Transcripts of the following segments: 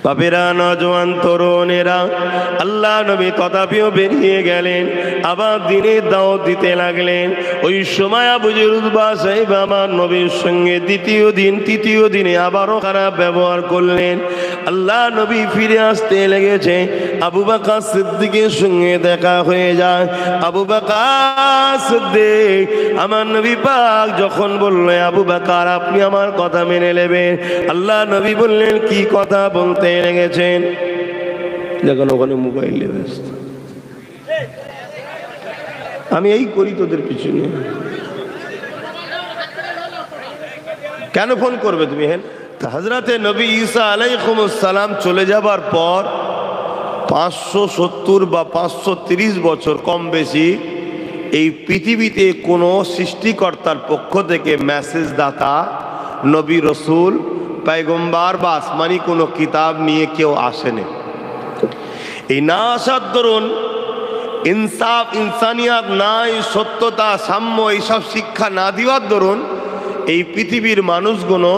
বাপেরা, নজওয়ান তরুণেরা, আল্লাহ নবী তথাপিও বেরিয়ে গেলেন, আবার দিনের দাওয়াত দিতে লাগলেন। ওই সময় আবু জেহেল উতবা সাহেব আমার নবীর সঙ্গে দ্বিতীয় দিন তৃতীয় দিনে আবারও খারাপ ব্যবহার করলেন। আল্লাহ নবী ফিরে আসতে লেগেছে, আবু বকর সিদ্দিকের সঙ্গে দেখা হয়ে যায়। আবু বকর সিদ্দিক আমার নবী পাক যখন বললেন, আবু বকর আপনি আমার কথা মেনে নেবেন, আল্লাহ নবী বললেন, কি কথা বলতে লেগেছেন? দেখুন ওখানে মোবাইলে ব্যস্ত, আমি এই করি তোদের পিছনে, কেন ফোন করবে তুমি? হ্যাঁ, হযরতে নবী ঈসা আলাইহিস সালাম চলে যাবার পর 570 বা 530 বছর কম বেশি এই পৃথিবীতে কোনো সৃষ্টিকর্তার পক্ষ থেকে মেসেজ দাতা, নবী, রসুল, পয়গম্বর বা আসমানি কোনো কিতাব নিয়ে কেউ আসেনি। এই না আসার দরুন, ইনসাফ, ইনসানিয়াত নাই, সত্যতা, সাম্য এইসব শিক্ষা না দেওয়ার দরুন এই পৃথিবীর মানুষগুলো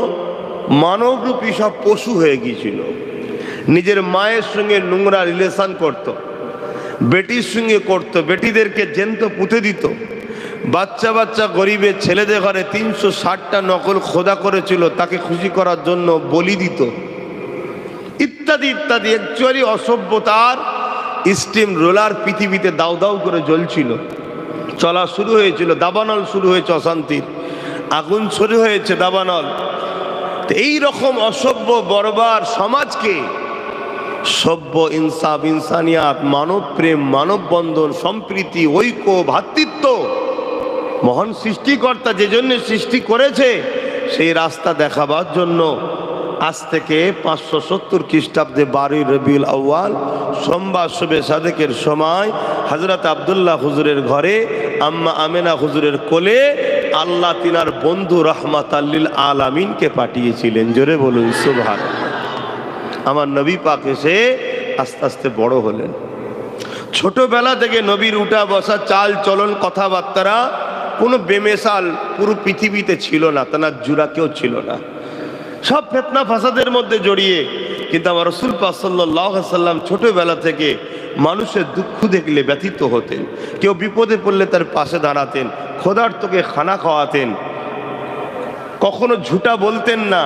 মানবরূপী সব পশু হয়ে গিয়েছিল। নিজের মায়ের সঙ্গে নোংরা রিলেশন করত, বেটির সঙ্গে করত, বেটিদেরকে জ্যান্ত পুঁতে দিত, বাচ্চা বাচ্চা গরিবের ছেলেদের ঘরে 360টা নকল খোদা করেছিল তাকে খুশি করার জন্য বলি দিত, ইত্যাদি ইত্যাদি। অ্যাকচুয়ালি অসভ্যতার স্টিম রোলার পৃথিবীতে দাউ দাউ করে জ্বলছিল, চলা শুরু হয়েছিল, দাবানল শুরু হয়েছে অশান্তির, আগুন শুরু হয়েছে দাবানল। এই রকম অসভ্য বর্বর সমাজকে সভ্য, ইনসাফ, ইনসানিয়াত, মানব প্রেম, মানববন্ধন, সম্প্রীতি, ঐক্য, ভ্রাতৃত্ব, মহান সৃষ্টিকর্তা যে জন্য সৃষ্টি করেছে সেই রাস্তা দেখাবার জন্য আজ থেকে 570 খ্রিস্টাব্দে 12 রবিউল আউয়াল সোমবার শবে সাদেকের সময় হযরত আব্দুল্লাহ হুজুরের ঘরে আম্মা আমেনা হুজুরের কোলে আল্লাহ তিনার বন্ধু রাহমাতাল লিল আলামিনকে পাঠিয়েছিলেন। জোরে বলুন সুবহানাল্লাহ। আমার নবী পাক এসে আস্তে আস্তে বড় হলেন। ছোটবেলা থেকে নবীর উঠা বসা, চাল চলন, কথাবার্তা কোনো বেমেসাল পুরো পৃথিবীতে ছিল না, তার জুড়া কেউ ছিল না, সব ফিতনা ফাসাদের মধ্যে জড়িয়ে। কিন্তু আমার রাসূল পাক সাল্লাল্লাহু আলাইহি সাল্লাম ছোটবেলা থেকে মানুষের দুঃখ দেখলে ব্যথিত হতেন, কেউ বিপদে পড়লে তার পাশে দাঁড়াতেন, ক্ষুধার্তকে খানা খাওয়াতেন, কখনো ঝুটা বলতেন না,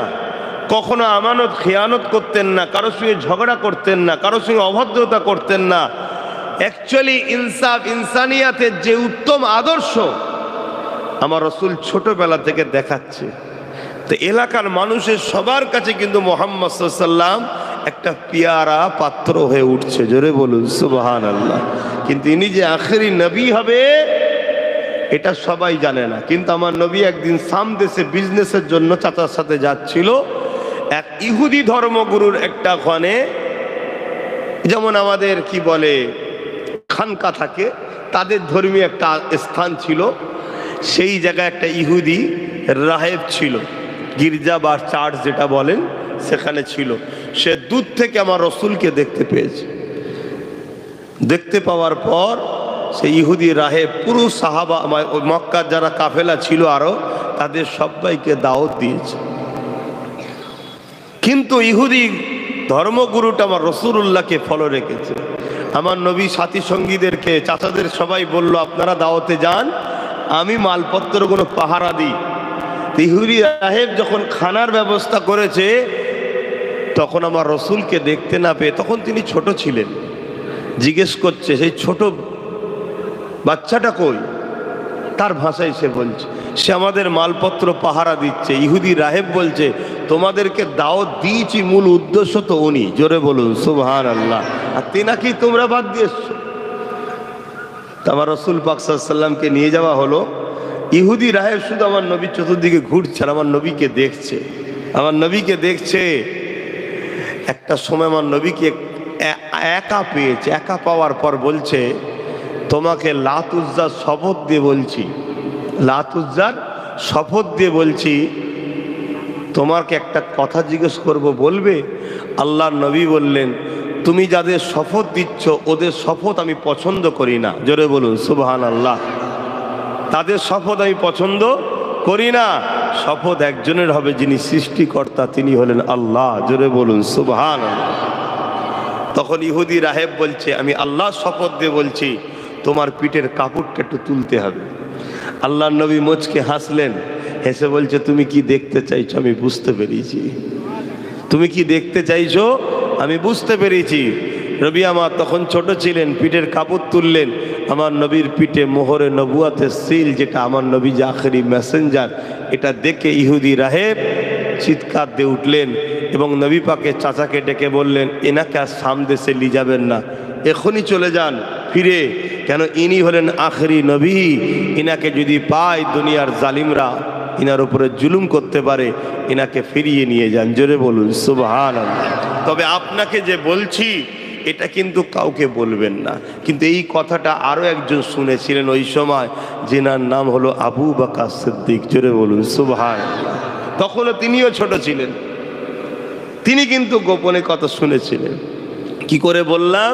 কখনো আমানত খেয়ানত করতেন না, কারোর সঙ্গে ঝগড়া করতেন না, কারোর সঙ্গে অভদ্রতা করতেন না। অ্যাকচুয়ালি ইনসাফ, ইনসানিয়াতের যে উত্তম আদর্শ আমার রাসূল ছোটবেলা থেকে দেখাচ্ছে। তো এলাকার মানুষের সবার কাছে কিন্তু মুহাম্মদ সাল্লাল্লাহু আলাইহি ওয়াসাল্লাম একটা পিয়ারা পাত্র হয়ে উঠছে। জোরে বলুন সুবহানাল্লাহ। কিন্তু ইনি যে আখেরি নবী হবে এটা সবাই জানে না। কিন্তু আমার নবী একদিন শাম দেশে বিজনেসের জন্য চাচার সাথে যাচ্ছিল, এক ইহুদি ধর্মগুরুর একটা ওখানে, যেমন আমাদের কি বলে খানকা থাকে, তাদের ধর্মীয় একটা স্থান ছিল, সেই জায়গায় একটা ইহুদি রাহেব ছিল, গির্জা বা চার্চ যেটা বলেন সেখানে ছিল। সে দূর থেকে আমার রসুলকে দেখতে পেয়েছে। দেখতে পাওয়ার পর সেই ইহুদি রাহেব পুরো সাহাবা, মক্কার যারা কাফেলা ছিল আরো, তাদের সবাইকে দাওয়াত দিয়েছে। কিন্তু ইহুদি ধর্মগুরুটা আমার রাসূলুল্লাহকে ফলো রেখেছে। আমার নবী সাথী সঙ্গীদেরকে, চাচাদের সবাই বলল আপনারা দাওয়াতে যান, আমি মালপত্রগুলো পাহারা দিই। ইহুদি রাহেব যখন খানার ব্যবস্থা করেছে তখন আমার রসুলকে দেখতে না পেয়ে, তখন তিনি ছোট ছিলেন, জিজ্ঞেস করছে সেই ছোট বাচ্চাটা কই? তার ভাষায় সে বলছে সে আমাদের মালপত্র পাহারা দিচ্ছে। ইহুদি রাহেব বলছে তোমাদেরকে দাওয়াত দিয়েছি, মূল উদ্দেশ্য তো উনি। জোরে বলুন সুবহানাল্লাহ। আর তিনাকেই তোমরা বাদ দিয়েছো। আমার রাসূল পাক সাল্লাল্লাহু আলাইহি ওয়াসাল্লামকে নিয়ে যাওয়া হলো। ইহুদি রাহেব শুধু আমার নবীর চতুর্দিকে ঘুরছে, আমার নবীকে দেখছে, আমার নবীকে দেখছে। একটা সময় আমার নবীকে একা পেয়েছে, একা পাওয়ার পর বলছে তোমাকে লাত উজ্জার শপথ দিয়ে বলছি, লাত উজ্জার শপথ দিয়ে বলছি, তোমাকে একটা কথা জিজ্ঞেস করব, বলবে? আল্লাহর নবী বললেন তুমি যাদের শপথ দিচ্ছ ওদের শপথ আমি পছন্দ করি না। জোরে বলুন সুবহানাল্লাহ। তাদের শপথ আমি পছন্দ করি না। শপথ একজনের হবে, যিনি সৃষ্টিকর্তা, তিনি হলেন আল্লাহ। জোরে বলুন সুবহানাল্লাহ। তখন ইহুদি রাহেব বলছে, আমি আল্লাহ শপথ দিয়ে বলছি, তোমার পিঠের কাপড়টা একটু তুলতে হবে। আল্লাহ নবী মুচকে হাসলেন, হেসে বলছে, তুমি কি দেখতে চাইছো আমি বুঝতে পেরেছি। তুমি কি দেখতে চাইছো আমি বুঝতে পেরেছি। নবী আমার তখন ছোট ছিলেন, পিঠের কাপড় তুললেন। আমার নবীর পিঠে মোহরে নবুয়াতের সিল, যেটা আমার নবী যে আখেরি মেসেঞ্জার, এটা দেখে ইহুদি রাহেব চিৎকার দিয়ে উঠলেন এবং নবী পাকে চাচাকে ডেকে বললেন, এনাকে আর সামদেশে নিয়ে যাবেন না, এখনই চলে যান ফিরে, কেন ইনি হলেন আখেরি নবী। ইনাকে যদি পায় দুনিয়ার জালিমরা ইনার উপরে জুলুম করতে পারে, ইনাকে ফিরিয়ে নিয়ে যান। জোরে বলুন সুবহানাল্লাহ। তবে আপনাকে যে বলছি এটা কিন্তু কাউকে বলবেন না। কিন্তু এই কথাটা আরও একজন শুনেছিলেন ওই সময়, যেনার নাম হলো আবু বকর সিদ্দিক। জোরে বলুন সুবহানাল্লাহ। তখনও তিনিও ছোট ছিলেন, তিনি কিন্তু গোপনে কথা শুনেছিলেন। কি করে বললাম,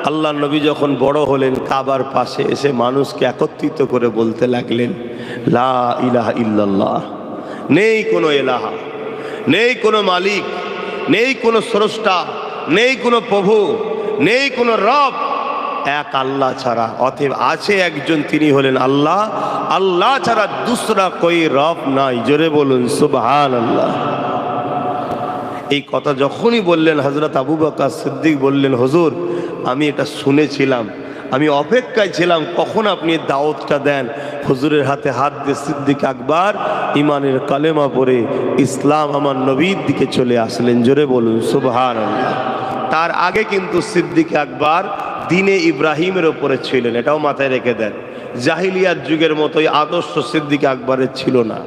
আল্লাহ নবী যখন বড় হলেন, কাবার পাশে এসে মানুষকে একত্রিত করে বলতে লাগলেন, লা ইলাহা ইল্লাল্লাহ, নেই কোনো এলাহা, নেই কোনো মালিক, নেই কোনো স্রষ্টা, নেই কোনো প্রভু, নেই কোনো রব, এক আল্লাহ ছাড়া। অতএব আছে একজন, তিনি হলেন আল্লাহ। আল্লাহ ছাড়া দুসরা কোই রব নাই। জোরে বলুন সুবহানাল্লাহ। এই কথা যখনই বললেন, হযরত আবু বকর সিদ্দিক বললেন, হুজুর আমি এটা শুনেছিলাম, আমি অপেক্ষায় ছিলাম কখন আপনি দাওয়াতটা দেন। হুজুরের হাতে হাত দিয়ে সিদ্দিক আকবর ইমানের কালেমা পড়ে ইসলাম আমার নবীর দিকে চলে আসলেন। জোরে বলুন সুবহানাল্লাহ। তার আগে কিন্তু সিদ্দিক আকবর দ্বীনে ইব্রাহিমের ওপরে ছিলেন, এটাও মাথায় রেখে দেন। জাহিলিয়াত যুগের মতোই আদর্শ সিদ্দিক আকবরের ছিল না।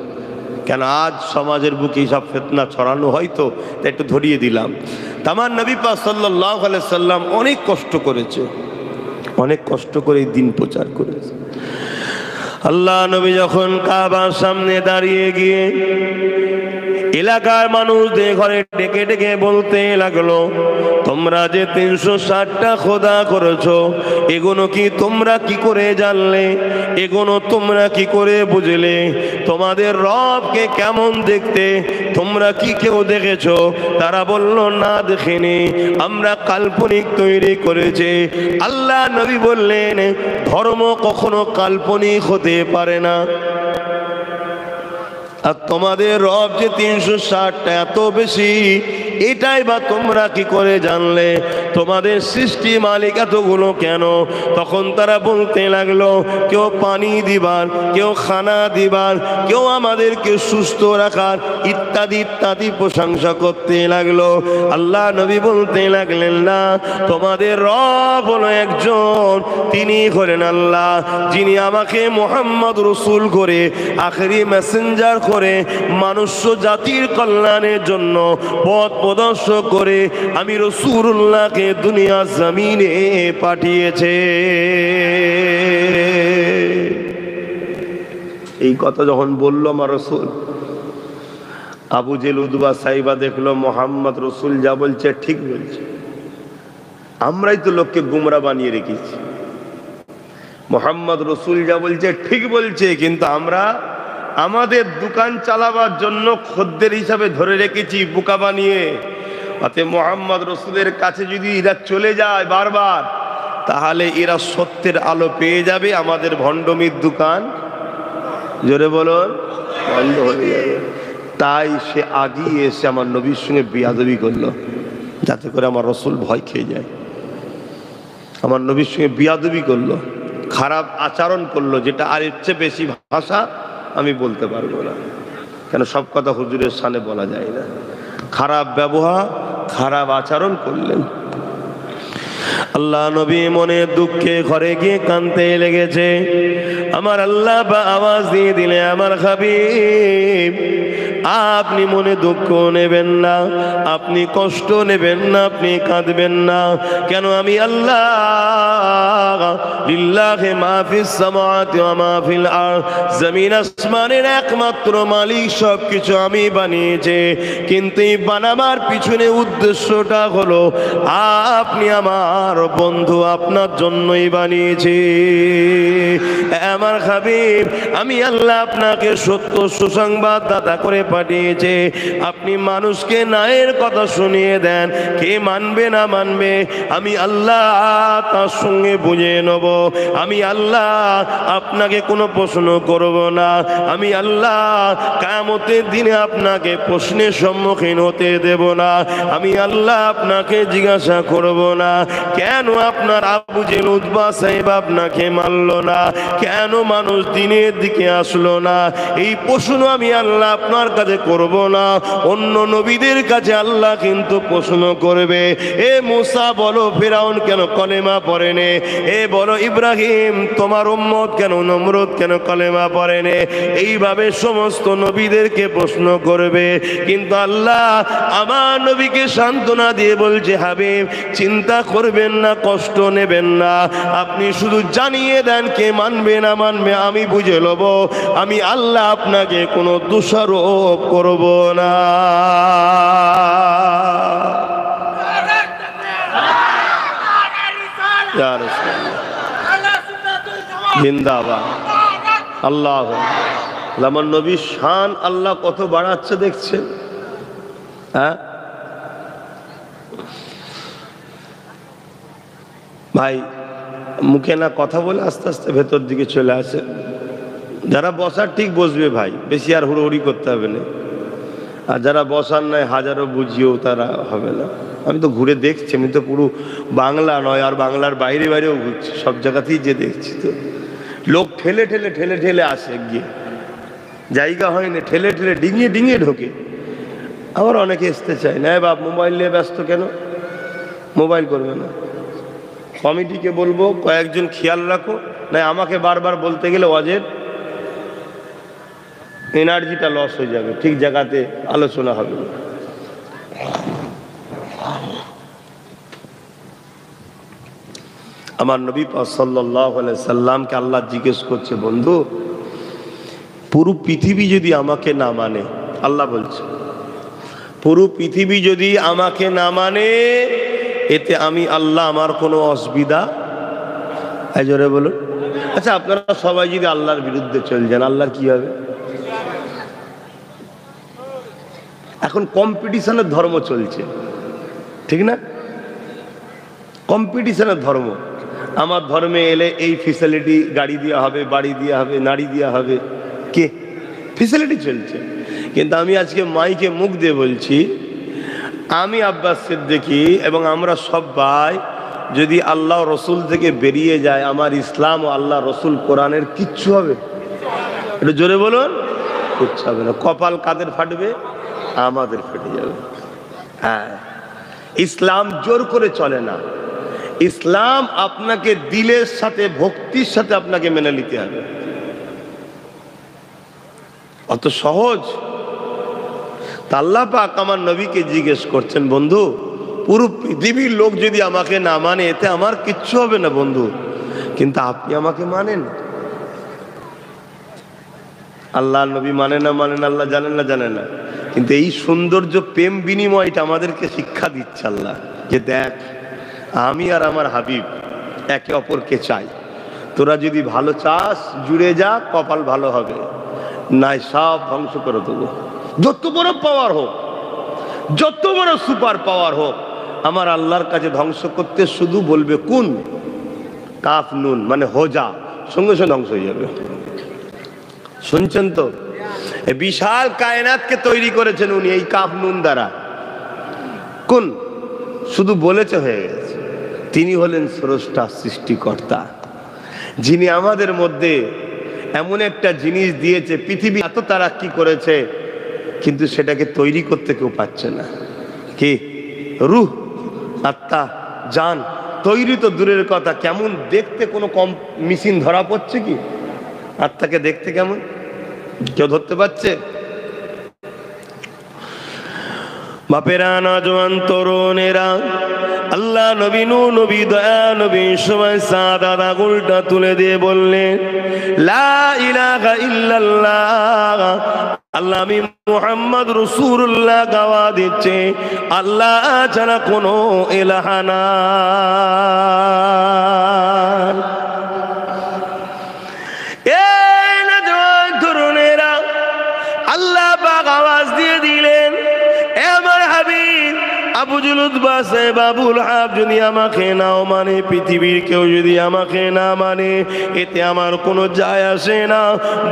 কেন আজ সমাজের বুকে সব ফিতনা ছড়ানো হয়তো, তাই একটু ধরিয়ে দিলাম। তামার নবী পাক সাল্লাল্লাহু আলাইহি সাল্লাম অনেক কষ্ট করেছে, অনেক কষ্ট করে এই দিন প্রচার করেছে। আল্লাহ নবী যখন কাবার সামনে দাঁড়িয়ে গিয়ে এলাকার মানুষদের ঘরে ডেকে ডেকে বলতে লাগলো, তোমরা যে 360টা খোদা করেছো, এগুলো কি তোমরা কি করে জানলে? এগুলো তোমরা কি করে বুঝলে? তোমাদের রবকে কেমন দেখতে তোমরা কি কেউ দেখেছো? তারা বলল, না দেখিনি, আমরা কাল্পনিক তৈরি করেছি। আল্লাহ নবী বললেন, ধর্ম কখনো কাল্পনিক হতে পারে না। আর তোমাদের রব যে 360টা এত বেশি, এটাই বা তোমরা কি করে জানলে? তোমাদের সৃষ্টি মালিক এতগুলো কেন? তখন তারা বলতে লাগলো, কেউ পানি দিবার, কেউ খানা দিবার, কেউ আমাদেরকে সুস্থ রাখার, ইত্যাদি ইত্যাদি প্রশংসা করতে লাগলো। আল্লাহ নবী বলতে লাগলেন, না, তোমাদের রব হলো একজন, তিনি হলেন আল্লাহ, যিনি আমাকে মুহাম্মদ রসুল করে আখেরি মেসেঞ্জার করে মানুষ জাতির কল্যাণের জন্য পথ প্রদর্শক করে আমি রাসূলুল্লাহকে দুনিয়া জমিনে পাঠিয়েছে। এই কথা যখন বলল আমার রাসূল, আবু জেল উদবা সাইবা দেখলো মোহাম্মদ রসুল যা বলছে ঠিক বলছে। আমরাই তো লোককে গুমরা বানিয়ে রেখেছি। মোহাম্মদ রসুল যা বলছে ঠিক বলছে, কিন্তু আমরা আমাদের দোকান চালাবার জন্য খদ্দের হিসাবে ধরে রেখেছি বোকা বানিয়ে। অতএব মোহাম্মদ রসুলের কাছে যদি এরা চলে যায় বারবার, তাহলে এরা সত্যের আলো পেয়ে যাবে, আমাদের ভণ্ডমির দোকান, জোরে বলুন, বন্ধ হয়ে যাবে। তাই সে আগিয়ে এসে আমার নবীর সঙ্গে বেয়াদবি করলো, যাতে করে আমার রসুল ভয় খেয়ে যায়। আমার নবীর সঙ্গে বেয়াদবি করলো, খারাপ আচরণ করলো, যেটা আর এর চেয়ে বেশি ভাষা আমি বলতে পারবো না, কেন সব কথা হুজুরের সামনে বলা যায় না। খারাপ ব্যবহার, খারাপ আচরণ করলেন। আল্লাহ নবী মনে দুঃখে ঘরে গিয়ে কাঁদতে লেগেছে। আমার আল্লাহ বা আওয়াজ দিয়ে দিলে, আমার হাবিব আপনি মনে দুঃখ নেবেন না, আপনি কষ্ট নেবেন না, আপনি কাঁদবেন না। কেন? আমি আল্লাহ লিল্লাহি মা ফিস সামাওয়াতি ওয়া মা ফিল আরদ, জমিন আসমানের একমাত্র মালিক, সবকিছু আমি বানিয়েছি। কিন্তু এই বানাবার পিছনে উদ্দেশ্যটা হলো আপনি আমার বন্ধু, আপনার জন্যই বানিয়েছি। আমার হাবিব, আমি আল্লাহ আপনাকে সত্য সুসংবাদ দাতা করে পাঠিয়েছে। আপনি মানুষকে ন্যায়ের কথা শুনিয়ে দেন, কে মানবে না মানবে আমি আল্লাহ তার সঙ্গে বুঝে নেব। আমি আল্লাহ আপনাকে কোনো প্রশ্ন করব না। আমি আল্লাহ কিয়ামতের দিনে আপনাকে প্রশ্নের সম্মুখীন হতে দেব না। আমি আল্লাহ আপনাকে জিজ্ঞাসা করব না কেন আপনার আবু জেহেল উতবা সাহেব আপনাকে মারল না, কেন মানুষ দিনের দিকে আসলো না। এই প্রশ্ন আমি আল্লাহ আপনার কাছে করব না, অন্য নবীদের কাছে আল্লাহ কিন্তু প্রশ্ন করবে। এ মুসা বলো ফিরাউন কেন কলেমা পড়েনি? এ বলো ইব্রাহিম তোমার উম্মত কেন, নমরুদ কেন কলেমা পড়েনি? এইভাবে সমস্ত নবীদেরকে প্রশ্ন করবে। কিন্তু আল্লাহ আমার নবীকে সান্ত্বনা দিয়ে বলছে, হাবিব চিন্তা করবেন না, কষ্ট নেবেন না, আপনি শুধু জানিয়ে দেন কে মানবে না মানবে আমি বুঝে নেব। আমি আল্লাহ আপনাকে কোনো দোষারোপ করব না। জিন্দাবাদ আল্লাহ। আমার নবীর শান আল্লাহ কত বাড়াচ্ছে দেখছেন। হ্যাঁ ভাই, মুখে না কথা বলে আস্তে আস্তে ভেতর দিকে চলে আসে। যারা বসার ঠিক বসবে ভাই, বেশি আর হুড়োহুড়ি করতে হবে না। আর যারা বসার নয় হাজারো বুঝিয়েও তারা হবে না। আমি তো ঘুরে দেখছি, আমি তো পুরো বাংলা নয় আর বাংলার বাইরে বাইরেও ঘুরছি, সব জায়গাতেই যে দেখছি। তো লোক ঠেলে ঠেলে ঠেলে ঠেলে আসে, গিয়ে জায়গা হয় না, ঠেলে ঠেলে ডিঙিয়ে ডিঙিয়ে ঢোকে। আবার অনেকে আসতে চায় না, বাপ মোবাইল নিয়ে ব্যস্ত কেন? মোবাইল করবে না। কমিটিকে বলবো কয়েকজন খেয়াল রাখো, না আমাকে বারবার বলতে গেলে অজের এনার্জিটা লস হয়ে যাবে, ঠিক জায়গাতে আলোচনা হবে। আমার নবী পাক সাল্লাল্লাহু আলাইহি সাল্লামকে আল্লাহ জিজ্ঞেস করছে, বন্ধু পুরো পৃথিবী যদি আমাকে না মানে, আল্লাহ বলছে পুরো পৃথিবী যদি আমাকে না মানে, এতে আমি আল্লাহ আমার কোনো অসুবিধা? জোরে বলুন। আচ্ছা আপনারা সবাই যদি আল্লাহর বিরুদ্ধে চলে যান, আল্লাহর কি হবে? এখন কম্পিটিশনের ধর্ম চলছে, ঠিক না? কম্পিটিশনের ধর্ম। আমার ধর্মে এলে এই ফেসিলিটি, গাড়ি দেওয়া হবে, বাড়ি দেওয়া হবে, নারী দেওয়া হবে, কে ফেসিলিটি চলছে। কিন্তু আমি আজকে মাইকে মুখ দিয়ে বলছি, আমি আব্বাস সিদ্দিকী এবং আমরা সবাই যদি আল্লাহ রসুল থেকে বেরিয়ে যায়, আমার ইসলাম ও আল্লাহ রসুল কোরআনের কিচ্ছু হবে? এটা জোরে বলুন, কিচ্ছু হবে না। কপাল কাদের ফাটবে? আমাদের ফেটে যাবে। হ্যাঁ, ইসলাম জোর করে চলে না। ইসলাম আপনাকে দিলের সাথে, ভক্তির সাথে আপনাকে মেনে নিতে হবে। অত সহজ? আল্লাহ পাক আমার নবীকে জিজ্ঞেস করছেন, বন্ধু পুরো পৃথিবীর লোক যদি আমাকে না মানে, এতে আমার কিচ্ছু হবে না বন্ধু, কিন্তু আপনি আমাকে মানেন। আল্লাহ নবী মানে না আল্লাহ জানেন না জানেন না, কিন্তু এই সৌন্দর্য প্রেম বিনিময়টা আমাদেরকে শিক্ষা দিচ্ছে আল্লাহ, যে দেখ আমি আর আমার হাবিব একে অপরকে চাই। তোরা যদি ভালো চাস জুড়ে যা, কপাল ভালো হবে, নাই সব ধ্বংস করে দেবো। যত বড় পাওয়ার হোক, যত বড় সুপার পাওয়ার হোক, আমার আল্লাহর কাছে ধ্বংস করতে শুধু বলবে কুন, কাফ নুন মানে হোজা, সঙ্গে সঙ্গে ধ্বংস হয়ে যাবে। শুনছেন তো? এই বিশাল কায়নাতকে তৈরি করেছেন উনি এই কাফ নুন দ্বারা। কুন শুধু বলেছে হয়ে গেছে। তিনি হলেন স্রষ্টা, সৃষ্টিকর্তা, যিনি আমাদের মধ্যে এমন একটা জিনিস দিয়েছে, পৃথিবী এত তারাক্কি করেছে কিন্তু সেটাকে তৈরি করতে কেউ পাচ্ছে না। কি? রূহ, আত্মা, জান তৈরি তো দূরের কথা, কেমন দেখতে কোনো কম মেশিন ধরা পড়ছে কি? আত্মাকে দেখতে কেমন কেউ ধরতে পারছে? বাপেরা, নওজোয়ান তরুণেরা, আল্লাহ নবী নূহ নবী দয়া নবী সময় সাদাত আঙুলটা তুলে দিয়ে বললেন, লা ইলাহা ইল্লাল্লাহ, আল্লাহ আমি মুহাম্মদ রাসূলুল্লাহ গাওয়া দিচ্ছে আল্লাহ ছাড়া কোনো ইলাহ নাই। এই নওজোয়ান তরুণেরা, আল্লাহ পাক আওয়াজ দিয়ে দিলেন, এ আমার হাবিব আবু জুলুদবা সাহেব আবুল হাব যদি আমাকে নাও মানে, পৃথিবীর কেউ যদি আমাকে না মানে, এতে আমার কোনো যায় আসে না।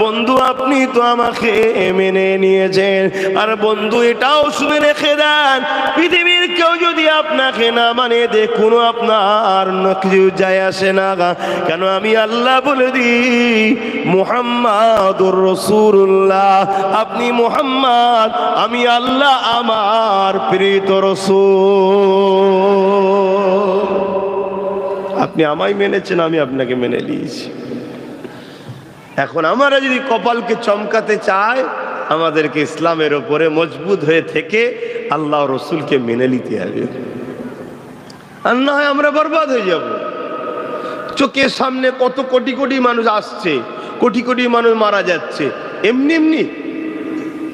বন্ধু আপনি তো আমাকে মেনে নিয়েছেন, আর বন্ধু এটাও শুনে রেখে দেন, পৃথিবীর কেউ যদি আপনাকে না মানে এতে কোনো আপনার কিছু যায় আসে না। কেন আমি আল্লাহ বলে দিই মুহাম্মাদুর রাসূলুল্লাহ, আপনি মুহাম্মদ, আমি আল্লাহ আমার প্রিয় রাসূল। আপনি আমায় মেনেছেন, আমি আপনাকে মেনে নিয়েছি। এখন আমরা যদি কপালকে চমকাতে চাই, আমাদেরকে ইসলামের উপরে মজবুত হয়ে থেকে আল্লাহ রসুলকে মেনে নিতে হবে, আর না হয় আমরা বরবাদ হয়ে যাব। চোখের সামনে কত কোটি কোটি মানুষ আসছে, কোটি কোটি মানুষ মারা যাচ্ছে এমনি এমনি।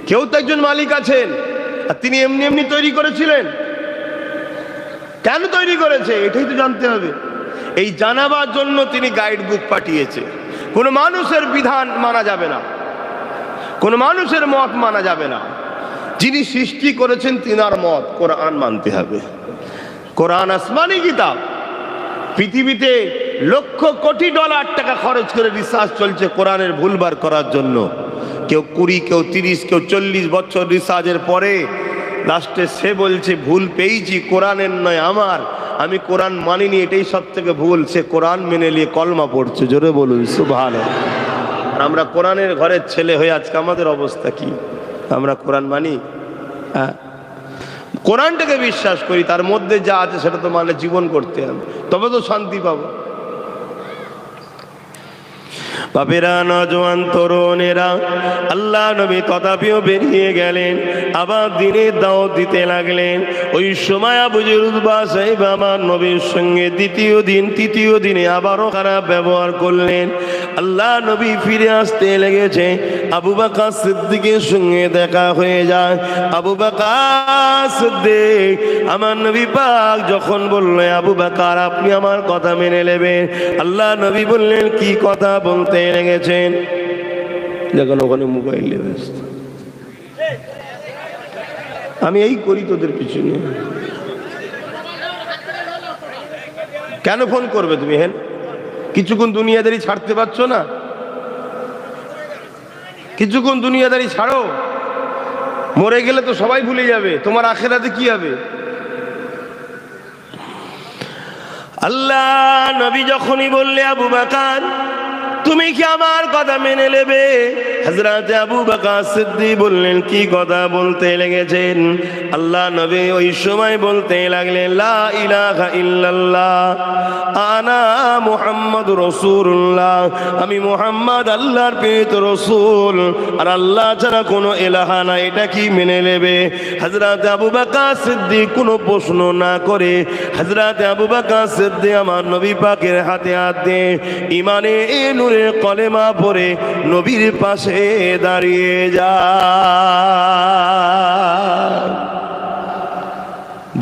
কেউ তো একজন মালিক আছেন, আর তিনি এমনি এমনি তৈরি করেছিলেন। কেন তৈরি করেছে এটাই তো জানতে হবে। এই জানাবার জন্য তিনি গাইড বুক পাঠিয়েছে। কোনো মানুষের বিধান মানা যাবে না, কোনো মানুষের মত মানা যাবে না। যিনি সৃষ্টি করেছেন তিনার মত, কোরআন মানতে হবে। কোরআন আসমানি কিতাব। পৃথিবীতে লক্ষ কোটি ডলার টাকা খরচ করে রিসার্চ চলছে কোরআনের ভুলবার করার জন্য। কেউ 20, কেউ 30, কেউ 40 বছর রিসার্চের পরে লাস্টে সে বলছে ভুল পেয়েছি, কোরআনের নয় আমার, আমি কোরআন মানিনি, এটাই সব থেকে ভুল। সে কোরআন মেনে নিয়ে কলমা পড়ছে। জোরে বলুন সুবহানাল্লাহ। আর আমরা কোরআনের ঘরের ছেলে হয়ে আজকে আমাদের অবস্থা কি? আমরা কোরআন মানি? হ্যাঁ, কোরআনটাকে বিশ্বাস করি, তার মধ্যে যা আছে সেটা তো মানে জীবন করতে হবে, তবে তো শান্তি পাবো। বাপেরা, নওজোয়ান তরুণেরা, আল্লাহ নবী তথাপিও বেরিয়ে গেলেন, আবার দিনের দাওয়াত দিতে লাগলেন। ওই সময় আবু জুলুদবা সাহেব আমার নবীর সঙ্গে দ্বিতীয় দিন তৃতীয় দিনে আবারও খারাপ ব্যবহার করলেন। আল্লাহ নবী ফিরে আসতে লেগেছে, আবু বকর সিদ্দিকের সঙ্গে দেখা হয়ে যায়। আবু বকর সিদ্দিক আমার নবী পাক যখন বলল, আবু বকর আপনি আমার কথা মেনে নেবেন, আল্লাহ নবী বললেন কি কথা বলতে লেগেছেন? দেখুন ওখানে মোবাইল ব্যস্ত, আমি এই করি তোদের পিছনে। কেন ফোন করবে তুমি? হেন কিছুক্ষণ দুনিয়াদারি ছাড়তে পারছো না? কিছুক্ষণ দুনিয়াদারি ছাড়ো, মরে গেলে তো সবাই ভুলে যাবে, তোমার আখিরাতে কি হবে? আল্লাহ নবী যখনই বললে আবু বকর তুমি কি আমার কথা মেনে নেবে, হযরত আবু বকর সিদ্দিক বললেন কি কথা বলতে লেগেছেন? আল্লাহ নবী ওই সময় বলতে লাগলেন, লা ইলাহা ইল্লাল্লাহ আনা মুহাম্মাদুর রাসূলুল্লাহ, আমি মুহাম্মদ আল্লাহর প্রেরিত রাসূল, আর আল্লাহ ছাড়া কোনো ইলাহা নাই, এটা কি মেনে নেবে? হযরত আবু বকর সিদ্দিক কোনো প্রশ্ন না করে হযরত আবু বকর সিদ্দিক আমার নবী পাকের হাতে হাত দিয়ে ঈমানে নূরে কলেমা পড়ে নবীর পাশে দাঁড়িয়ে যায়।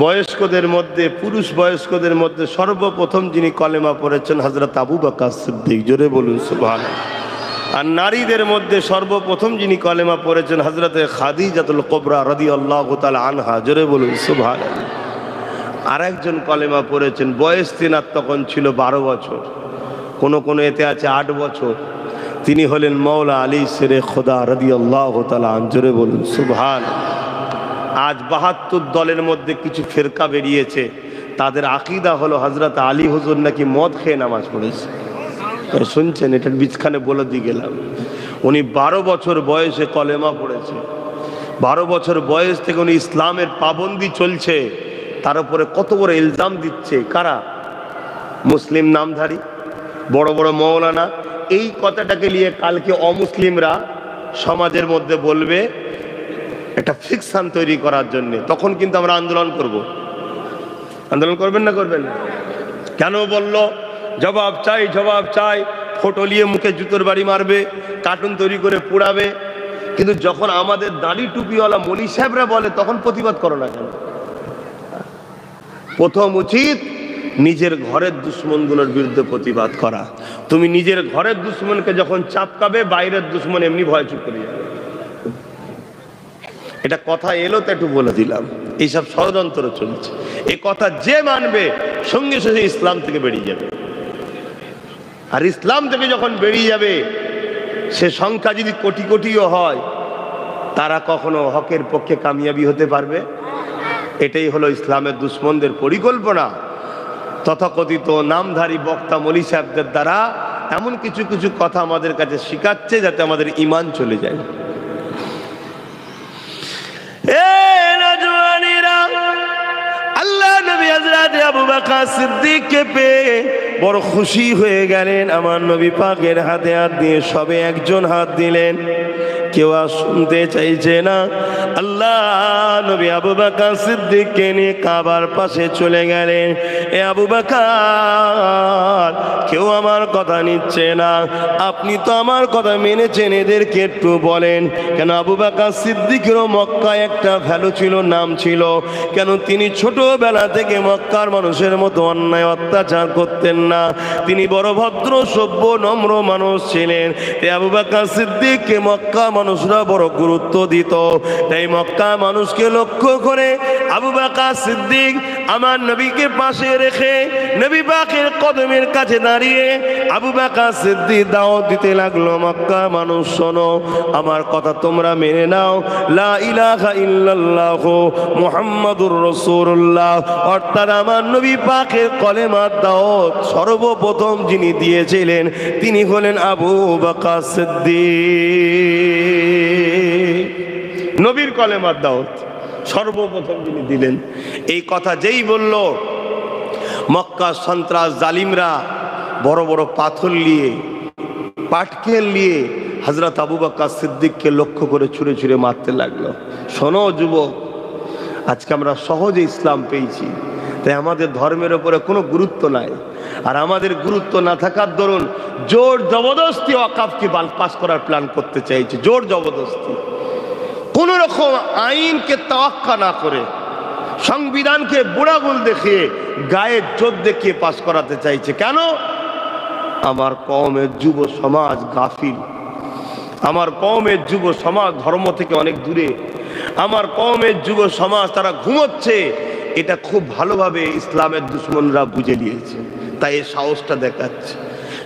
বয়স্কদের মধ্যে, পুরুষ বয়স্কদের মধ্যে সর্বপ্রথম যিনি কলেমা পড়েছেন হযরত আবু বকর সিদ্দিক। জোরে বলুন সুবহানাল্লাহ। আর নারীদের মধ্যে সর্বপ্রথম যিনি কলেমা পড়েছেন হযরত খাদিজাতুল কুবরা রাদিয়াল্লাহু তাআলা আনহা। জোরে বলুন সুবহানাল্লাহ। আরেকজন কলেমা পড়েছেন, বয়স তিনার তখন ছিল 12 বছর, কোন এতে আছে 8 বছর। তিনি হলেন মওলা আলী শেরে খোদা রাদিয়াল্লাহু তাআলা আনহু। জোরে বলুন সুবহানাল্লাহ। আজ 72 দলের মধ্যে কিছু ফেরকা বেরিয়েছে, তাদের আকীদা হলো হযরত আলী হুজুর নাকি মদ খেয়ে নামাজ পড়েছে। শুনছেন? এটার বিচখানে বলে দিয়ে গেলাম। উনি 12 বছর বয়সে কলেমা পড়েছে। 12 বছর বয়স থেকে উনি ইসলামের পাবন্দি চলছে, তার উপরে কত বড় ইলজাম দিচ্ছে কারা? মুসলিম নামধারী বড় বড় মৌলানা। এই কথাটাকে নিয়ে কালকে অমুসলিমরা সমাজের মধ্যে বলবে একটা ফিকশন তৈরি করার জন্য, তখন কিন্তু আমরা আন্দোলন করব। আন্দোলন করবেন না করবেন না? কেন বলল জবাব চাই জবাব চাই, ফটো নিয়ে মুখে জুতোর বাড়ি মারবে, কার্টুন তৈরি করে পোড়াবে, কিন্তু যখন আমাদের দাড়ি টুপিওয়ালা মলি সাহেবরা বলে তখন প্রতিবাদ করো না কেন? প্রথম উচিত নিজের ঘরের দুশ্মনগুলোর বিরুদ্ধে প্রতিবাদ করা। তুমি নিজের ঘরের দুশ্মনকে যখন চাপকাবে, বাইরের দুশ্মন এমনি ভয় চুপ করে যাবে। এটা কথা এলো তো একটু বলে দিলাম। এইসব ষড়যন্ত্র চলছে, এই কথা যে মানবে সঙ্গে সঙ্গে ইসলাম থেকে বেরিয়ে যাবে। আর ইসলাম থেকে যখন বেরিয়ে যাবে, সে সংখ্যা যদি কোটি কোটিও হয়, তারা কখনো হকের পক্ষে কামিয়াবি হতে পারবে? এটাই হলো ইসলামের দুশ্মনদের পরিকল্পনা। তথাকথিত নামধারী বক্তা মলি সাহেবদের দ্বারা এমন কিছু কিছু কথা আমাদের কাছে শিখাচ্ছে যাতে আমাদের ঈমান চলে যায়। আল্লাহ নবী হযরত আবু বকর সিদ্দিককে পেয়ে বড় খুশি হয়ে গেলেন। আমার নবী পাকের হাতে হাত দিয়ে সবে একজন হাত দিলেন, কেউ আর শুনতে চাইছে না। আল্লাহ নবী আবু বকর সিদ্দিককে নিয়ে কাবার পাশে চলে গেলেন। এ আবু বকর, কেউ আমার কথা নিচ্ছে না, আপনি তো আমার কথা মেনেছেন, এদেরকে একটু বলেন কেন? আবু বকর সিদ্দিকেরও মক্কায় একটা ভ্যালু ছিল, নাম ছিল। কেন তিনি ছোটবেলা থেকে মক্কার মানুষের মতো অন্যায় অত্যাচার করতেন না, তিনি বড় ভদ্র সভ্য নম্র মানুষ ছিলেন। এ আবু বকর সিদ্দিককে মক্কা মানুষরা বড় গুরুত্ব দিত। তাই মক্কা মানুষকে লক্ষ্য করে আবু বকর সিদ্দিক আমার নবীকে পাশে রেখে নবী পাকের কদমের কাছে দাঁড়িয়ে আবু বকর সিদ্দিক দাওয়াত দিতে লাগলো, মক্কা মানুষ শোনো, আমার কথা তোমরা মেনে নাও, লা ইলাহা ইল্লাল্লাহ মুহাম্মাদুর রাসূলুল্লাহ, অর্থাৎ আমার নবী পাকের কলেমার দাওয়াত সর্বপ্রথম যিনি দিয়েছিলেন তিনি হলেন আবু বকর সিদ্দিক। নবীর কলেমার দাওয়াত সর্বপ্রথম যিনি দিলেন, এই কথা যেই বলল, মক্কা সন্ত্রাস জালিমরা বড় বড় পাথর নিয়ে, পাটকেল নিয়ে হযরত আবু বকর সিদ্দিককে লক্ষ্য করে ছুঁড়ে ছুঁড়ে মারতে লাগলো। শোনো যুবক, আজকে আমরা সহজে ইসলাম পেয়েছি, তাই আমাদের ধর্মের উপরে কোনো গুরুত্ব নাই। আর আমাদের গুরুত্ব না থাকার দরুন জোর জবরদস্তি ওয়াকফকে পাস করার প্ল্যান করতে চাইছে, জোর জবরদস্তি, কোন রকম আইনকে তাওয়াক্কা না করে, সংবিধানকে বুড়াগুল দেখিয়ে, গায়ে জোর দেখিয়ে পাস করাতে চাইছে। কেন? আমার কওমের যুব সমাজ গাফিল, আমার কওমের যুব সমাজ ধর্ম থেকে অনেক দূরে, আমার কওমের যুব সমাজ তারা ঘুমোচ্ছে, এটা খুব ভালোভাবে ইসলামের দুশ্মনরা বুঝে নিয়েছে, তাই এই সাহসটা দেখাচ্ছে।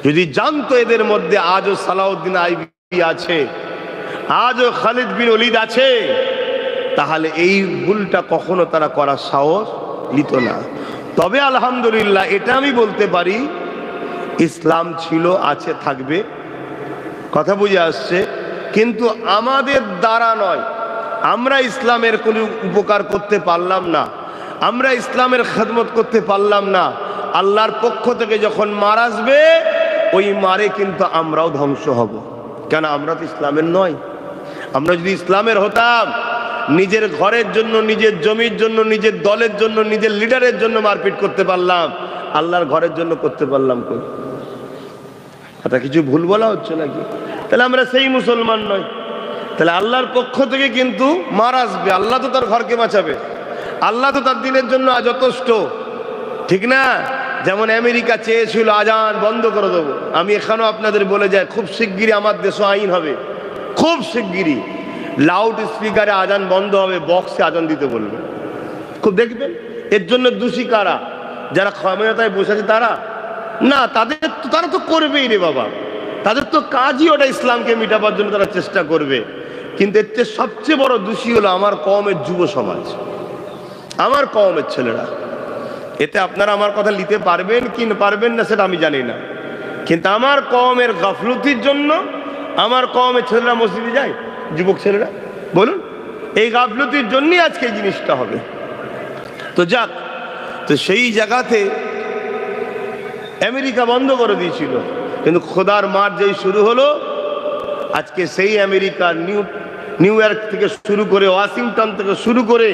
যদি জানতো এদের মধ্যে আজও সালাউদ্দিন আইবি আছে, আজও খালিদ বিন ওলীদ আছে, তাহলে এই ভুলটা কখনো তারা করার সাহস নিত না। তবে আলহামদুলিল্লাহ এটা আমি বলতে পারি, ইসলাম ছিল, আছে, থাকবে, কথা বুঝে আসছে, কিন্তু আমাদের দ্বারা নয়, আমরা ইসলামের কোনো উপকার করতে পারলাম না, আমরা ইসলামের খেদমত করতে পারলাম না। আল্লাহর পক্ষ থেকে যখন মার আসবে, ওই মারে কিন্তু আমরাও ধ্বংস হব। কেন? আমরা তো ইসলামের নয়। আমরা যদি ইসলামের হতাম, নিজের ঘরের জন্য, নিজের জমির জন্য, নিজের দলের জন্য, নিজের লিডারের জন্য মারপিট করতে পারলাম, আল্লাহর ঘরের জন্য করতে পারলাম কই? এটা কিছু ভুল বলা হচ্ছে নাকি? তাহলে আমরা সেই মুসলমান নয়। তাহলে আল্লাহর পক্ষ থেকে কিন্তু মার আসবে, আল্লাহ তো তার ঘরকে বাঁচাবে, আল্লাহ তো তার দিনের জন্য যথেষ্ট, ঠিক না? যেমন আমেরিকা চেয়েছিল আজান বন্ধ করে দেবো, আমি এখানেও আপনাদের বলে যাই, খুব শিগগিরই আমার দেশে আইন হবে, খুব শিগগিরই লাউড স্পিকারে আজান বন্ধ হবে, বক্সে আজান দিতে বলবে, খুব দেখবেন। এর জন্য দোষী কারা? যারা ক্ষমতায় বসে আছে তারা না, তারা তো করবেই রে বাবা, তাদের তো কাজই ওটা, ইসলামকে মিটাবার জন্য তারা চেষ্টা করবে। কিন্তু এর চেয়ে সবচেয়ে বড় দোষী হলো আমার কওমের যুব সমাজ, আমার কওমের ছেলেরা। এতে আপনারা আমার কথা নিতে পারবেন কি পারবেন না সেটা আমি জানি না, কিন্তু আমার কওমের গাফলতির জন্য আমার কওমের ছেলেরা মসজিদে যায়, যুবক ছেলেরা, বলুন, এই গাফলতির জন্যই আজকে এই জিনিসটা হবে। তো যাক, তো সেই জায়গাতে আমেরিকা বন্ধ করে দিয়েছিল, কিন্তু খোদার মার যেই শুরু হলো, আজকে সেই আমেরিকার নিউ ইয়র্ক থেকে শুরু করে ওয়াশিংটন থেকে শুরু করে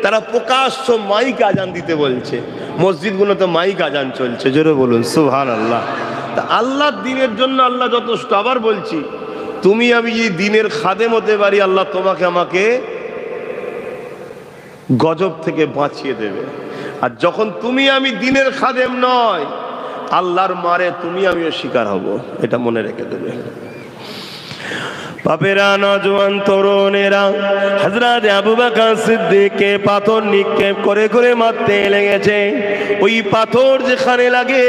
তারা প্রকাশ্য মাইক আজান দিতে বলছে, মসজিদগুলোতে মাইক আজান চলছে। জোরে বলুন সুবহানাল্লাহ। তা আল্লাহর দ্বীনের জন্য আল্লাহ যথেষ্ট। আবার বলছি, তুমি আমি যদি দ্বীনের খাদেম হতে পারি, আল্লাহ তোমাকে আমাকে গজব থেকে বাঁচিয়ে দেবে। আর যখন তুমি আমি দ্বীনের খাদেম নয়, আল্লাহর মারে তুমি আমিও শিকার হব, এটা মনে রেখে দেবে। বাপেরা, নজওয়ান তরুণেরা, হযরত আবু বকর সিদ্দিককে পাথর নিক্ষেপ করে করে মারতে লেগেছে। ওই পাথর যেখানে লাগে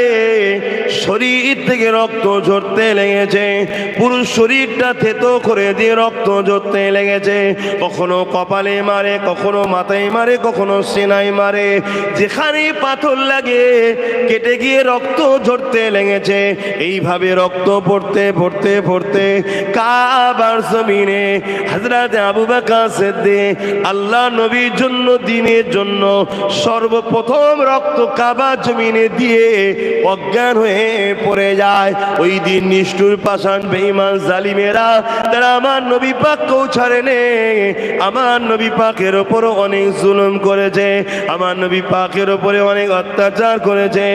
শরীর থেকে রক্ত ঝরতে লেগেছে, পুরো শরীরটা থেতো করে দিয়ে রক্ত ঝরতে লেগেছে। কখনো কপালে মারে, কখনো মাথায় মারে, কখনো সিনায় মারে। যেখানে পাথর লাগে কেটে গিয়ে রক্ত ঝরতে লেগেছে। এইভাবে রক্ত পড়তে পড়তে পড়তে কাবার জমিনে হযরত আবু বকর সিদ্দিক আল্লাহ নবীর জন্য, দ্বীনের জন্য সর্বপ্রথম রক্ত কাবা জমিনে দিয়ে অজ্ঞান হয়ে পড়ে যায়। ওই দিন নিষ্ঠুর পাষাণ বেঈমান জালিমেরা তারা আমার নবী পাককেও ছাড়ে নেই, আমার নবী পাকের ওপর অনেক জুলুম করেছে, আমার নবী পাকের ওপরে অনেক অত্যাচার করেছে।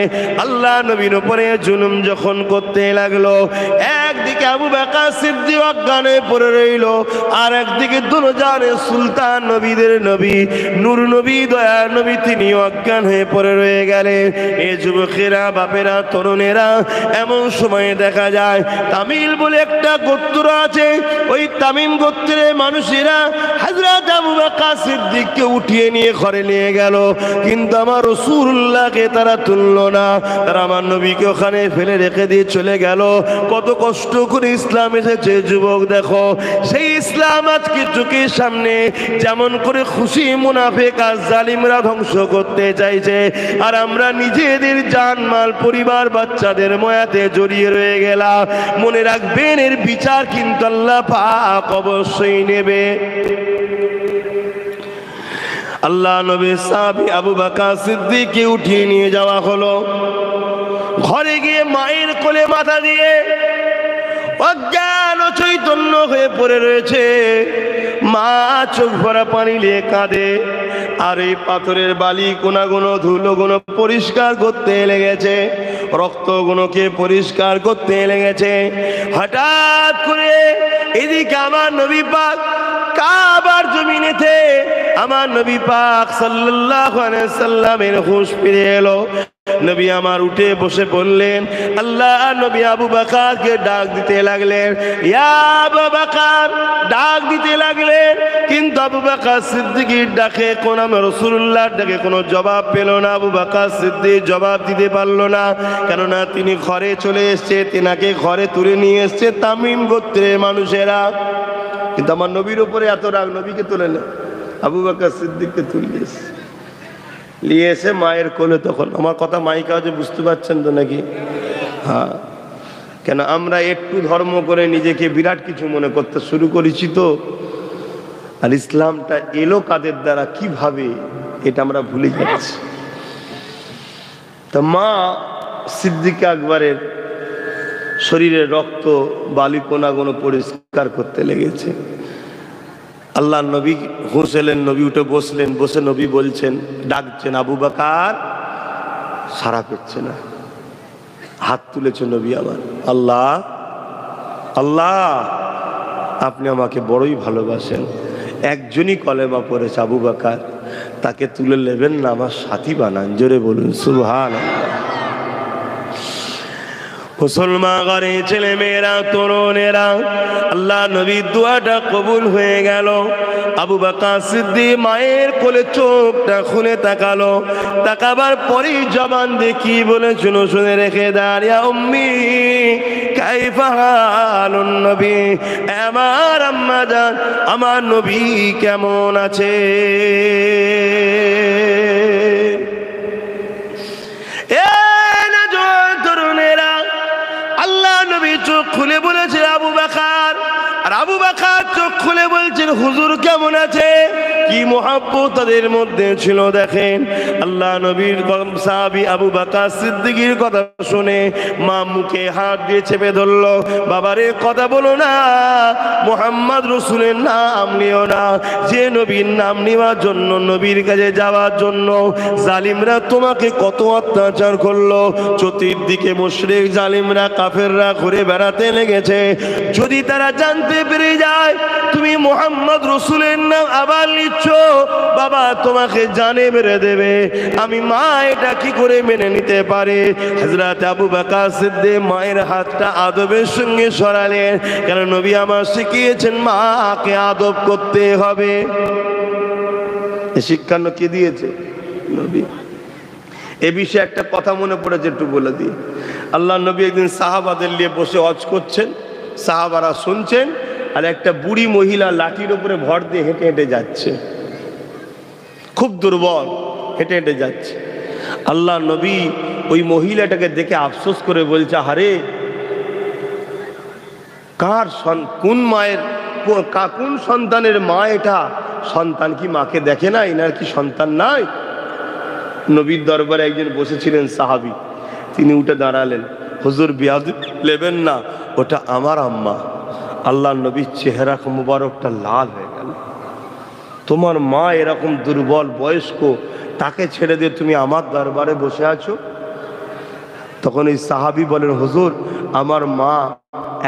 আল্লাহ নবীর উপরে জুলুম যখন করতে লাগলো, একদিকে আবু বকর সিদ্দিক অজ্ঞানে পড়ে রইল, আর একদিকে দুজাহানের সুলতান নবীদের নবী নূর নবী দয়া নবী তিনি অজ্ঞান হয়ে পড়ে রয়ে গেলেন। এই যুবকেরা, বাপেরা, তরুণেরা, এমন সময়ে দেখা যায় তামিল বলে একটা গোত্র আছে, ওই তামিম গোত্রের মানুষেরা হযরত আবু বকর সিদ্দিককে উঠিয়ে নিয়ে ঘরে নিয়ে গেল, কিন্তু আমার রাসূলুল্লাহকে তারা তুলল না। তারা আমার নবীকে ওখানে ফেলে রেখে দিয়ে চলে গেল। কত কষ্ট করে ইসলাম এসেছে যুবক, দেখো সেই ইসলাম আজকে চোখের সামনে যেমন করে খুশি মুনাফিক আর জালিমরা ধ্বংস করতে চাইছে, আর আমরা নিজেদের জানমাল, পরিবার, বাচ্চাদের ময়াতে জড়িয়ে রয়ে গেলাম। মনে রাখবেন, এর বিচার কিন্তু আল্লাহ পাক অবশ্যই নেবে। আল্লাহ নবীর সাহাবী আবু বকর সিদ্দিককে উঠিয়ে নিয়ে যাওয়া হলো। ঘরে গিয়ে মায়ের কোলে মাথা দিয়ে অজ্ঞান ও চৈতন্য হয়ে পড়ে রয়েছে। মা চোখ ভরা পানি নিয়ে কাঁদে, আর এই পাথরের বালি কোনাগুলো ধুলোগুলো পরিষ্কার করতে লেগেছে, রক্তগুলোকে পরিষ্কার করতে লেগেছে। হঠাৎ করে এদিকে আমার নবী পাক কাবার জমিনেতে আমার নবী পাক সাল্লাল্লাহু আলাইহি সাল্লামের হুঁশ ফিরে এলো। নবী আমার উঠে বসে পড়লেন। আল্লাহ নবী আবু বকরকে ডাক দিতে লাগলেন, ইয়া আবু বকর, ডাক দিতে লাগলেন। কিন্তু আবু বকর সিদ্দিকের ডাকে কোন রাসূলুল্লাহর ডাকে কোনো জবাব পেল না। আবু বকর সিদ্দিক জবাব দিতে পারল না, কেননা তিনি ঘরে চলে এসেছে, তেনাকে ঘরে তুলে নিয়ে এসেছে তামিম গোত্রের মানুষেরা। কিন্তু আমার নবীর উপরে এত রাগ, নবীকে তুলে না, আবু বকর সিদ্দিককে তুলে নিয়ে এসে মায়ের কোলে। তখন আমার কথা মাইকা যে বুঝতে পারছেন তো নাকি? হ্যাঁ, কেন আমরা একটু ধর্ম করে নিজেকে বিরাট কিছু মনে করতে শুরু করেছি তো, আর ইসলামটা এলো কাদের দ্বারা, কিভাবে, এটা আমরা ভুলে যাচ্ছি। তা মা সিদ্দিক আকবরের শরীরের রক্ত বালিকোনাগুলো পরিষ্কার করতে লেগেছে। আল্লাহ নবী হুঁশ এলেন, নবী উঠে বসলেন। বসে নবী বলছেন, ডাকছেন, আবু বকর, সাড়া পেচ্ছে না। হাত তুলেছে নবী আমার, আল্লাহ আল্লাহ, আপনি আমাকে বড়ই ভালোবাসেন। একজনই কলেমা পড়েছে, আবু বকর, তাকে তুলে নেবেন না, আমার সাথী বানান। জোরে বলুন সুবহানাল্লাহ। মুসলমান ঘরে ছেলে মেয়েরা, তরুণেরা, আল্লাহ নবীর দোয়াটা কবুল হয়ে গেল। আবু বকর সিদ্দিক মায়ের কোলে চোখটা খুলে তাকালো। তাকাবার পরেই জবান দিয়ে কি বলে শুনো, শুনে রেখে দাঁড়, ইয়া উম্মি কাইফা হালুন নবী, আমার আম্মা জান, আমার নবী কেমন আছে? চোখ খুলে বলেছে আবু বকর, আর আবু বকর চোখ খুলে বলছেন, হুজুর কেমন আছে? কি মুহাব্বত তাদের মধ্যে ছিল দেখেন। আল্লাহ নবীর সাহাবী আবু বকর সিদ্দিকের কথা শুনে মা মুখে হাত দিয়ে চেপে ধরলো, বাবারে কথা বলো না, মুহাম্মদ রাসূলের নাম নিও না। যে নবীর নাম নেওয়ার জন্য, নবীর কাছে যাওয়ার জন্য জালিমরা তোমাকে কত অত্যাচার করলো, চতুর্দিকে মুশরিক জালিমরা কাফেররা ঘুরে বেড়াতে লেগেছে। যদি তারা জানতে পেরে যায় তুমি মুহাম্মদ রাসূলের নাম আবার নিচ্ছ, বাবা তোমাকে জানে মেরে দেবে। আমি মা এটা কি করে মেনে নিতে পারে? হযরত আবু বকর সিদ্দিক মায়ের হাতটা আদবের সঙ্গে সরালেন, কারণ নবী আমার শিখিয়েছেন মাকে আদব করতে হবে। এই শিক্ষা কে দিয়েছে? নবী। এ বিষয়ে একটা কথা মনে পড়েছে, একটু বলে দিই। আল্লাহ নবী একদিন সাহাবাদের নিয়ে বসে হজ করছেন, সাহাবারা শুনছেন, আর একটা বুড়ি মহিলা লাঠির উপরে ভর দিয়ে হেঁটে হেঁটে যাচ্ছে, খুব দুর্বল, হেঁটে হেঁটে যাচ্ছে। আল্লাহ নবী ওই মহিলাটাকে দেখে আফসোস করে বলছে, আরে কোন মায়ের কোন সন্তানের মা এটা? সন্তান কি মাকে দেখে না? এনার কি সন্তান নাই? নবীর দরবারে একজন বসেছিলেন সাহাবী, তিনি উঠে দাঁড়ালেন, হুজুর বিয়াদবি নেবেন না, ওটা আমার আম্মা। আল্লাহ নবীর চেহারা মুবারকটা লাল হয়ে গেল। তোমার মা এরকম দুর্বল বয়স্ক, তাকে ছেড়ে দিয়ে তুমি আমার দরবারে বসে আছো? তখন এই সাহাবী বলেন, হুজুর আমার মা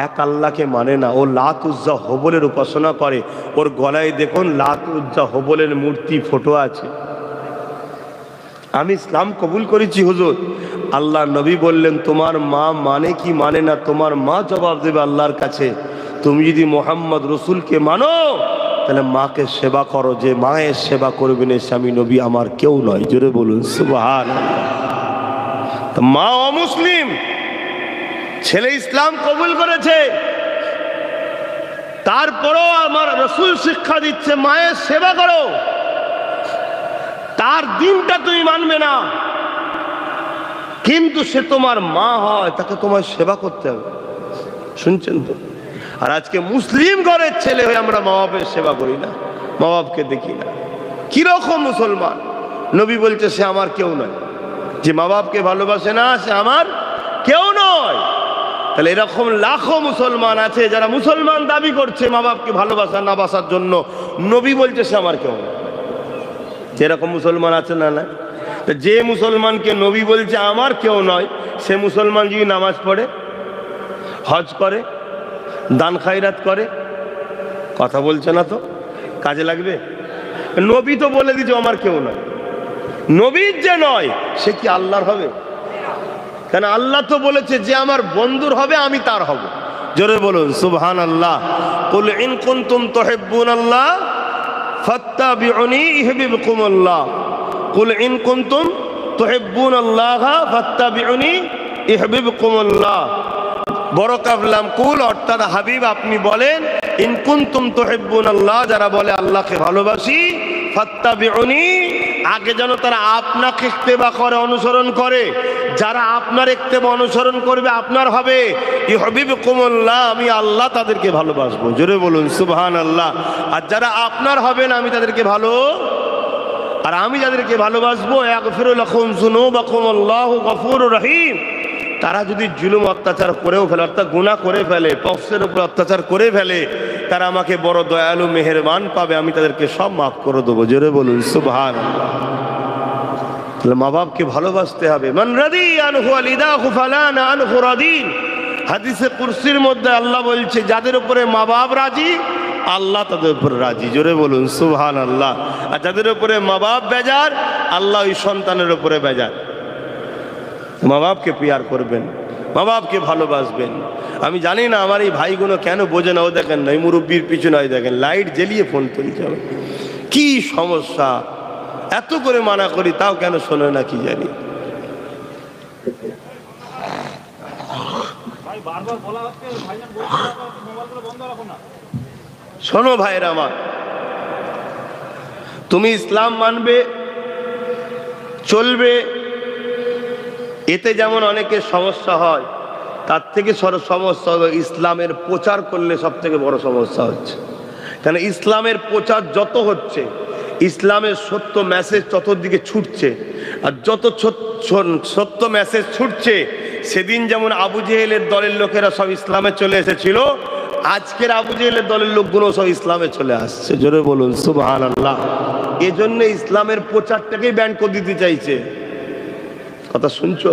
এক আল্লাহকে মানে না, ও লাত উজ্জা হবলের উপাসনা করে। ওর গলায় দেখুন লাত উজ্জা হবলের মূর্তি ফটো আছে। আমি ইসলাম কবুল করেছি হুজুর। আল্লাহ নবী বললেন, তোমার মা মানে কি মানে না তোমার মা জবাব দেবে আল্লাহর কাছে। তুমি যদি মোহাম্মদ রসুলকে মানো তাহলে মাকে সেবা করো, যে মায়ের সেবা করবে না স্বামী নবী আমার কেউ নয়। জোরে বলুন সুবহানাল্লাহ। মা অমুসলিম, ছেলে ইসলাম কবুল করেছে, তারপরও আমার রসুল শিক্ষা দিচ্ছে মায়ের সেবা করো। তার দিনটা তুমি মানবে না, কিন্তু সে তোমার মা হয়, তাকে তোমার সেবা করতে হবে। শুনছেন তো? আর আজকে মুসলিম ঘরের ছেলে হয়ে আমরা মা বাপের সেবা করি না, মা বাপকে দেখি না। কিরকম মুসলমান? নবী বলছে সে আমার কেউ নয়। যে মা বাপকে ভালোবাসে না সে আমার কেউ নয়। তাহলে এরকম লাখো মুসলমান আছে যারা মুসলমান দাবি করছে মা বাপকে ভালোবাসা না বাসার জন্য, নবী বলছে সে আমার কেউ নয়। যেরকম মুসলমান আছে না? না, যে মুসলমানকে নবী বলছে আমার কেউ নয়, সে মুসলমান যদি নামাজ পড়ে, হজ করে, দান খায়রাত করে, কথা বলছে না তো কাজে লাগবে? নবী তো বলে দিচ্ছে আমার কেউ নয়। নবীর যে নয় সে কি আল্লাহর হবে? কেন আল্লাহ তো বলেছে যে আমার বন্ধুর হবে আমি তার হব। জোরে বলুন সুবহানাল্লাহ। কুল ইন কুনতুম তুহিব্বুনাল্লাহ ফাত্তাবিউনি ইউহিব্বুকুমুল্লাহ। কুল ইন কুনতুম তুহিব্বুনাল্লাহ ফাত্তাবিউনি ইউহিব্বুকুমুল্লাহ। বড় কাফলাম কুল অর্থাৎ হাবিব আপনি বলেন, ইন কুনতুম তুহিব্বুনাল্লাহ, যারা বলে আল্লাহকে ভালোবাসি, ফাত্তাবিউনি, আগে যেন তারা আপনাকে ইত্তেবা করে, অনুসরণ করে। যারা আপনার ইত্তেবা অনুসরণ করবে আপনার হবে ইউহিব্বুকুমুল্লাহ, আমি আল্লাহ তাদেরকে ভালোবাসবো। জোরে বলুন সুবহানাল্লাহ। আর যারা আপনার হবে না আমি তাদেরকে ভালো, আর আমি যাদেরকে ভালোবাসবো ইয়াগফিরু লাকুম যুনুবাকুম আল্লাহু গফুরুর রহিম। তারা যদি জুলুম অত্যাচার করেও ফেলে, অর্থাৎ গুনাহ করে ফেলে, পক্ষের উপর অত্যাচার করে ফেলে, তারা আমাকে বড় দয়ালু মেহেরবান পাবে, আমি তাদেরকে সব মাফ করে দেবো। জোরে বলুন সুবহানাল্লাহ। তাহলে মা বাপকে ভালোবাসতে হবে। মান রাদিয়া আনহু ওয়ালিদাহু ফালানা আনহু রাদিন। হাদিসে কুরসির মধ্যে আল্লাহ বলছে যাদের উপরে মা বাপ রাজি আল্লাহ তাদের উপর রাজি। জোরে বলুন সুবহানাল্লাহ। আর যাদের উপরে মা বাপ বেজার আল্লাহ ওই সন্তানের উপরে বেজার। মা বাপকে প্যার করবেন, মা বাপকে ভালোবাসবেন। আমি জানি না আমার এই ভাইগুলো কেন বোঝে না। ও দেখেন না, এই মুরব্বীর পিছনে দেখেন লাইট জ্বালিয়ে ফোন তুলছে। কি সমস্যা? এত করে মানা করি তাও কেন শোনে না কি জানি। শোনো ভাইরা আমার, তুমি ইসলাম মানবে, চলবে, এতে যেমন অনেকের সমস্যা হয়, তার থেকে সমস্যা হলো ইসলামের প্রচার করলে সব থেকে বড় সমস্যা হচ্ছে। কেন ইসলামের প্রচার যত হচ্ছে, ইসলামের সত্য মেসেজ চতুর্দিকে ছুটছে, আর যত সত্য মেসেজ ছুটছে, সেদিন যেমন আবু জেহেলের দলের লোকেরা সব ইসলামে চলে এসেছিল, আজকের আবু জেহেলের দলের লোকগুলো সব ইসলামে চলে আসছে। জোরে বলুন সুবহানাল্লাহ। এজন্য ইসলামের প্রচারটাকেই ব্যান করে দিতে চাইছে। কথা শুনছো?